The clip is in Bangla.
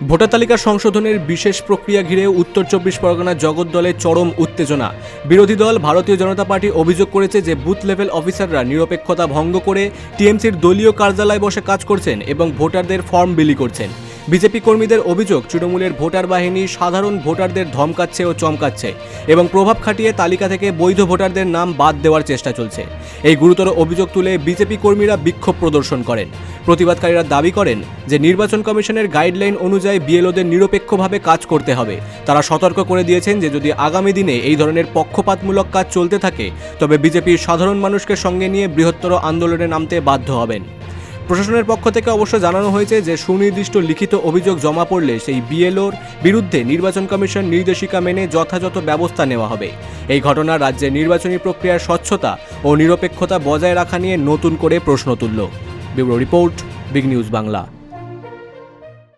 ভোটার তালিকা সংশোধনের বিশেষ প্রক্রিয়া ঘিরে উত্তর চব্বিশ পরগনা জগদ্দলে চরম উত্তেজনা। বিরোধী দল ভারতীয় জনতা পার্টি অভিযোগ করেছে যে বুথ লেভেল অফিসাররা নিরপেক্ষতা ভঙ্গ করে টিএমসির দলীয় কার্যালয়ে বসে কাজ করছেন এবং ভোটারদের ফর্ম বিলি করছেন। বিজেপি কর্মীদের অভিযোগ, তৃণমূলের ভোটার বাহিনী সাধারণ ভোটারদের ধমকাচ্ছে ও চমকাচ্ছে এবং প্রভাব খাটিয়ে তালিকা থেকে বৈধ ভোটারদের নাম বাদ দেওয়ার চেষ্টা চলছে। এই গুরুতর অভিযোগ তুলে বিজেপি কর্মীরা বিক্ষোভ প্রদর্শন করেন। প্রতিবাদকারীরা দাবি করেন যে নির্বাচন কমিশনের গাইডলাইন অনুযায়ী বিএলওদের নিরপেক্ষভাবে কাজ করতে হবে। তারা সতর্ক করে দিয়েছেন যে যদি আগামী দিনে এই ধরনের পক্ষপাতমূলক কাজ চলতে থাকে তবে বিজেপি সাধারণ মানুষকে সঙ্গে নিয়ে বৃহত্তর আন্দোলনে নামতে বাধ্য হবেন। প্রশাসনের পক্ষ থেকে অবশ্য জানানো হয়েছে যে সুনির্দিষ্ট লিখিত অভিযোগ জমা পড়লে সেই বিএলওর বিরুদ্ধে নির্বাচন কমিশন নির্দেশিকা মেনে যথাযথ ব্যবস্থা নেওয়া হবে। এই ঘটনা রাজ্যের নির্বাচনী প্রক্রিয়ার স্বচ্ছতা ও নিরপেক্ষতা বজায় রাখা নিয়ে নতুন করে প্রশ্ন তুলল। Bureau report, big news Bangla.